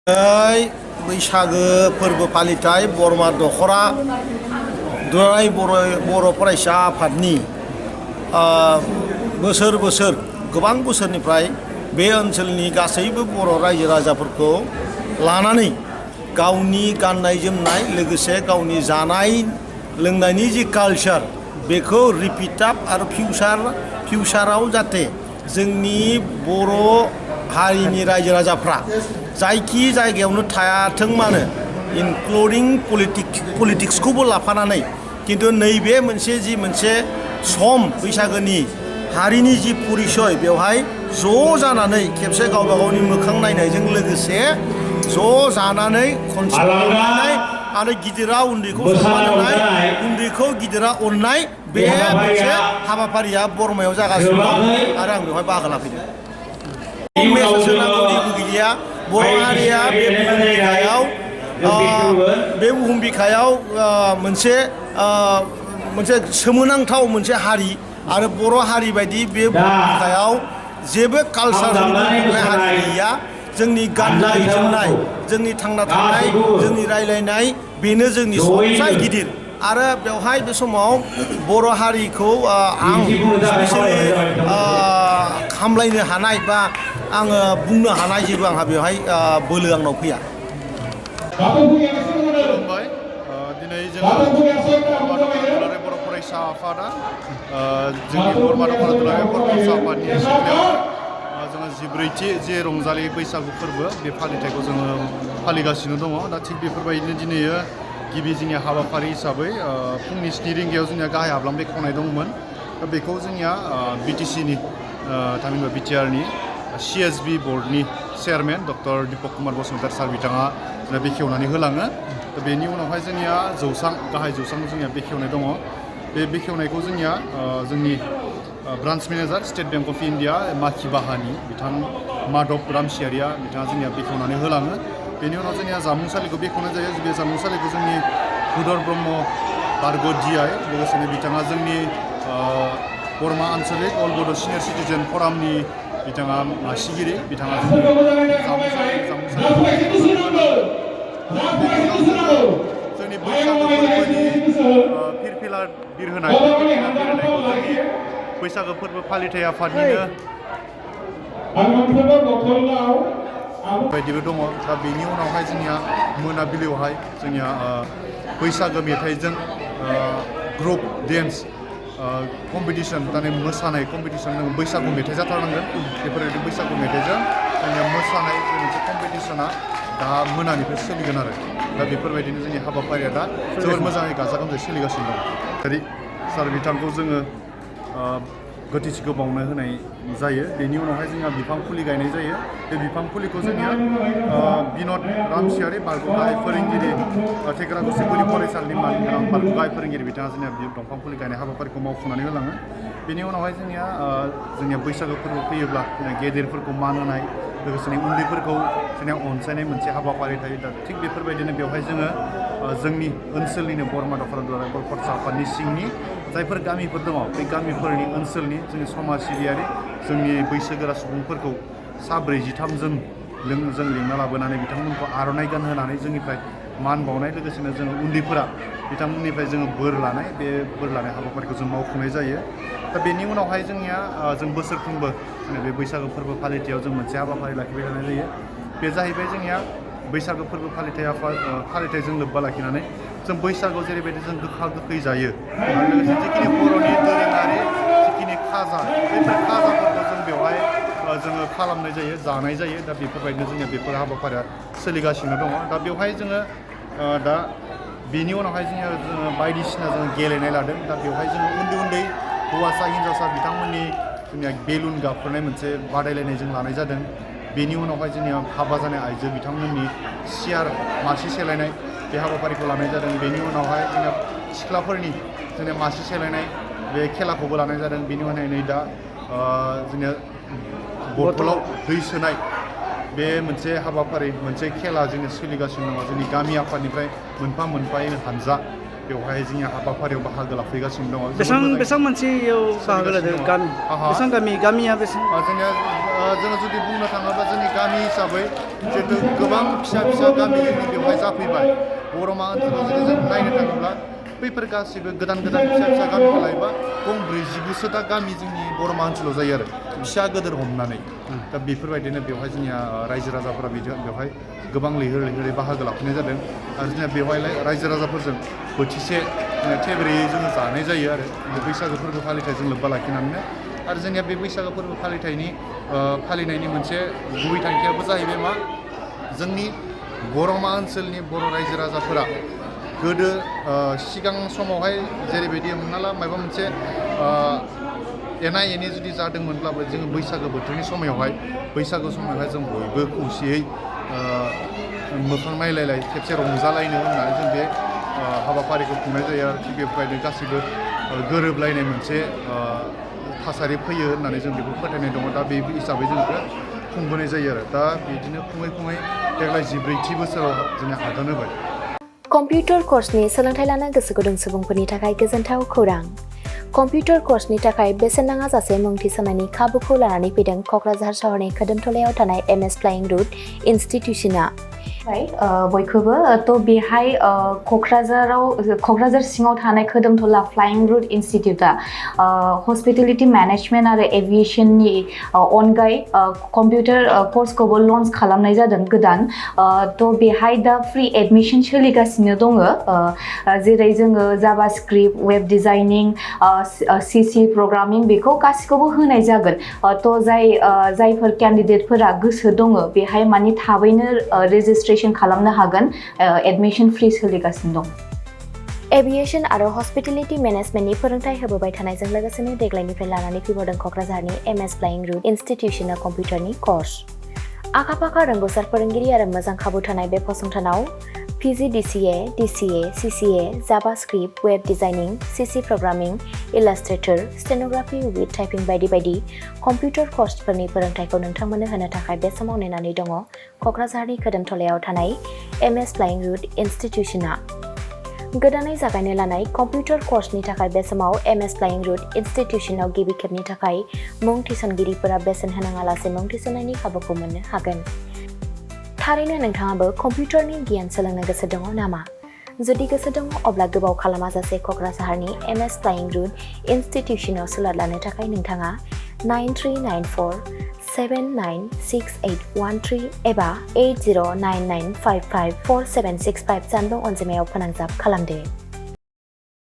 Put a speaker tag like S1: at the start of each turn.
S1: बैसागो फोरबो फालिथाय बरमा दख'रा दुलाराय बर' फरायसा आफादनि बोसोर गोबां बोसोरनिफ्राय बे ओनसोलनि गासैबो बर' रायजो राजाफोरखौ लानानै गावनि गाननाय जोमनाय लोगोसे गावनि जानाय लोंनायनि जि कालचार बेखौ रिपिट आप आरो फिउचाराव जाहाथे जोंनि बर' हारिनि रायजो राजाफ्रा जायखि जायगायावनो थायाथों मानो इनक्लुडिं पलिटिक्सखौबो लाफानानै किन्तु नैबे मोनसे सम बैसागोनि हारिनि जि परिचय बेवहाय ज' जानानै खेबसे गावबा गावनि मोखां नायनायजों लोगोसे ज' जानानै खनसे अनलायनाय आरो गिदिरा उन्दैखौ सनमान होनाय उन्दैखौ गिदिरा अननाय बे मोनसे हाबाफारिया बरमायाव जागासिनो दं आरो आं बेवहाय बाहागो लाफैदों। मेसेज होनांगौ जेबो गैलिया बर' हारिया बे बुहुम बिखायाव मोनसे सोमोनांथाव मोनसे हारि आरो बर' हारि बायदि बे बुहुम बिखायाव जेबो कालचारजों बुंफबनाय हारि गैया। जोंनि गाननाय जोमनाय जोंनि थांना थानाय जोंनि रायलायनाय बेनो जोंनि सबसे गिदिर आरो बेवहाय बे समाव बर' हारिखौ आं स्पेसियेलि खामलायनो हानाय बा आङो बुंनो हानाय जेबो आंहा बेवहाय बोलो आंनाव फैया।
S2: खुलुमबाय दिनै जोङो बरमा दख'रा दुलाराय बर' फरायसा आफादा जोंनि बरमा दख'रा दुलाराय बर' फरायसा आफादनि सिथ्लायाव जोङो 14थि जे रंजालि बैसागु फोरबो बे फालिथायखौ जोङो फालिगासिनो दङ। दा थिग बेफोरबायदिनो दिनै गिबि जोंनि हाबाफारि हिसाबै फुंनि 7 रिंगायाव जोंनिया गाहाय हाब्लां बेखेवनाय दंमोन। दा बेखौ जोंनिया बिटिसिनि थामहिनबा बिटिआरनि CSB बर्डनि चेयारमेन डक्टर दीपक कुमार बसुमतारी सार बिथाङा बेखेवनानै होलाङो। दा बेनि उनावहाय जोंनिया गाहाय जौसां जोंनिया बेखेवनाय दङ। बे बेखेवनायखौ जोंनिया जोंनि branch manager State Bank of India माखि बाहानि बिथां माधब रामसियारिया बिथाङा जोंनिया बेखेवनानै होलाङो। बेनि उनाव जोंनिया जामुंसालिखौ बेखेवनाय जायो। बे जामुंसालिखौ जोंनि हुदर ब्रह्म बारग' DI लोगोसेनो बिथाङा जोंनि बरमा आन्सलिक अल बड' सिनियर सिटिजेन फरामनि बिथाङा मासिगिरि बिथाङा जोंनि जोंनि बैसागो फोरबोनि फिरफिला बिरहोनायखौ जोंनि बैसागो फोरबो फालिथाय आफादनिनो बायदिबो दङ। दा बेनि उनावहाय जोंनिया मोनाबिलियावहाय जोंनिया बैसागो मेथाइजों ग्रुप डेन्स कम्पिटिसन माने मोसानाय कम्पिटिसन बैसागु मेथाइ जाथारनांगोन। बेफोरबायदि बैसागु मेथाइजों जोंनिया मोसानाय मोनसे कम्पिटिसना दा मोनानिफ्राय सोलिगोन आरो दा बेफोरबायदिनो जोंनि हाबाफारिया दा जोबोर मोजाङै गाजा गोमजायै सोलिगासिनो दं। सार बिथांखौ जोङो गोथैसिखौ बावनो होनाय जायो। बेनि उनावहाय जोंहा बिफां फुलि गायनाय जायो। बे बिफां फुलिखौ जोंनिया बिन'द रामसियारि बारग' गाहाय फोरोंगिरि थेक्रागुसि गुदि फरायसालिनि मानगोनां बारग' गाहाय फोरोंगिरि बिथाङा जोंनिया दंफां फुलि गायनाय हाबाफारिखौ मावफुंनानै होलाङो। बेनि उनावहाय जोंनिया बैसागो फोरबो फैयोब्ला गेदेरफोरखौ मान होनाय लोगोसेनो उन्दैफोरखौ जोंनिया अनसायनाय मोनसे हाबाफारि थायो। दा थिग बेफोरबायदिनो बेवहाय जोङो जोंनि ओनसोलनिनो बरमा दख'रा दुलाराय बर' फरायसा आफादनि सिंनि जायफोर गामिफोर दङ बे गामिफोरनि ओनसोलनि जोंनि समाज सिबियारि जोंनि बैसोगोरा सुबुंफोरखौ 43 जन जों लिंना लाबोनानै बिथांमोनखौ आर'नाइ गानहोनानै जोंनिफ्राय मान बावनाय लोगोसेनो जोङो उन्दैफोरा बिथांमोननिफ्राय जोङो बोर लानाय बे बोर लानाय हाबाफारिखौ जों मावफुंनाय जायो। दा बेनि उनावहाय जोंनिया जों बोसोरफ्रोमबो बे बैसागो फोरबो फालिथायाव जों मोनसे हाबाफारि लाखिबाय थानाय जायो। बे जाहैबाय जोंनिया बैसागो फोरबो फालिथायजों लोब्बा लाखिनानै जों बैसागोआव जेरैबायदि जों गोखा गोखै जायो आरो लोगोसे जिखिनि बर'नि दोरोङारि जिखिनि खाजा बैफोर खाजाफोरखौ जों बेवहाय जोङो खालामनाय जायो जानाय जायो। दा बेफोरबायदिनो जोंनिया बेफोर हाबाफारिया सोलिगासिनो दङ। दा बेवहाय जोङो दा बेनि उनावहाय जोङो बायदिसिना जोङो गेलेनाय लादों। दा बेवहाय जोङो उन्दै हौवासा हिन्जावसा बिथांमोननि जोंनिया बेलुन गाबखोनाय मोनसे बादायलायनाय जों लानाय जादों। बेनि उनावहाय जोंनिया हाबा जानाय आइजो बिथांमोननि सियार मासि सेलायनाय बे हाबाफारिखौ लानाय जादों। बेनि उनावहाय जोंनिया सिख्लाफोरनि जोंनिया मासि सेलायनाय बे खेलाखौबो लानाय जादों। बेनि उनावहाय नै दा जोंनिया बथलाव दै सोनाय बे मोनसे हाबाफारि मोनसे खेला जोंनि सोलिगासिनो दङ। जोंनि गामि आफादनिफ्राय मोनफा हानजा बेवहाय जोंनि हाबाफारियाव बाहागो लाफैगासिनो दङ।
S3: बेसेबां मानसियाव बाहागो लादों गामि बेसेबां गामिया बेसेबां
S2: जोंनिया जोङो जुदि बुंनो थाङोब्ला जोंनि गामि हिसाबै जिहेतु गोबां फिसा फिसा गामि जोंनि बेवहाय जाफैबाय बर'मा ओनसोलाव जुदि जों नायनो थाङोब्ला बैफोर गासिबो गोदान गोदान फिसा फिसा गामिखौ लायोबा खम 49सोथा गामि जोंनि बर'मा ओनसोलाव जायो आरो फिसा गोदोर हमनानै दा बेफोरबायदिनो बेवहाय जोंनिया रायजो राजाफोरा बेवहाय गोबां लैहोर लैहोरै बाहागो लाफैनाय जादों आरो जोंनिया बेवहाय रायजो राजाफोरजों बोथिसे थेब्रेयै जोङो जानाय जायो आरो बे बैसागो फोरबो फालिथायजों लोब्बा लाखिनानैनो आरो जोंनिया बे बैसागो फोरबो फालिनायनि मोनसे गुबै थांखियाबो जाहैबाय मा जोंनि बर'मा ओनसोलनि बर' रायजो राजाफोरा गोदो सिगां समावहाय जेरैबायदि हमना ला माबा मोनसे एना एनि जुदि जादोंमोनब्लाबो जोङो बैसागो बोथोरनि समायावहाय जों बयबो खौसेयै मोखां नायलायलाय खेबसे रंजालायनो होननानै जों बे हाबाफारिखौ खुंनाय जायो आरो थिग बेबायदिनो गासैबो गोरोबलायनाय मोनसे थासारि फैयो होननानै जों बेखौ फोथायनाय दङ दा बे हिसाबै जों बेखौ खुंबोनाय जायो आरो दा बिदिनो खुङै खुङै देग्लाय 14थि बोसोराव जोंनि आगान होबाय।
S3: कम्पिउटार कर्सनि सोलोंथाइ लानो गोसो गुदुं सुबुंफोरनि थाखाय गोजोनथाव खौरां। कम्पिउटार कर्सनि थाखाय बेसेन नाङा जासे मुं थिसननायनि खाबुखौ लानानै फैदों क'क्राझार सहरनि खोदोमथलायाव थानाय MS फ्लाइं रुट इनस्टिट्यूशना। बयखौबो थ' बेहाय क'क्राझार सिङाव थानाय खोदोमथला फ्लाइं रुट इनस्टिट्यूटआ हस्पिटेलिटी मेनेजमेन्ट आरो एभिएशननि अनगायै कम्पिउटार कर्सखौबो लन्च खालामनाय जादों गोदान। थ' बेहाय दा फ्रि एडमिशन सोलिगासिनो दङ जेरै जोङो JavaScript web designing CC programming बेखौ गासिखौबो होनाय जागोन। थ' जायफोर केन्डिडेटफोरा गोसो दङ बेहाय माने थाबैनो रेजिस्ट्रेशन खालामनो हागोन एडमिशन फ्रि सोलिगासिनो दं। एभिएशन आरो हस्पिटेलिटी मेनेजमेन्टनि फोरोंथाय होबोबाय थानायजों लोगोसेनो देग्लायनिफ्राय लानानै फैबावदों क'क्राझारनि MS फ्लाइं रुट इनस्टिट्यूशना कम्पिउटारनि कर्स। आखा-फाखा रोंगौसार फोरोंगिरि आरो मोजां खाबु थानाय बे फसंथानाव PG DCA, DCA, CCA, JavaScript, web designing, CC programming, illustrator, stenography with typing बायदि बायदि कम्पिउटार कर्सफोरनि फोरोंथायखौ नोंथांमोननो होनो थाखाय बे समाव नेनानै दङ क'क्राझारनि खोदोमथलायाव थानाय MS फ्लाइं रुट इनस्टिट्यूशना। गोदानै जागायनो लानाय कम्पिउटार कर्सनि थाखाय बे समाव MS फ्लाइं रुट इनस्टिट्यूशनाव गिबि खेबनि थाखाय मुं थिसनगिरिफोरा बेसेन होनाङालासे मुं थिसननायनि खाबुखौ मोननो हागोन। थारैनो नोंथाङाबो कम्पिउटारनि गियान सोलोंनो गोसो दङ नामा? जुदि गोसो दङ अब्ला गोबाव खालामाजासे क'क्राझारनि MS फ्लाइं रुट इनस्टिट्यूशनाव सुलाद लानो थाखाय नोंथाङा 9394796813 एबा 8099554765 जानबुं अनजिमायाव फोनांजाब खालामदो।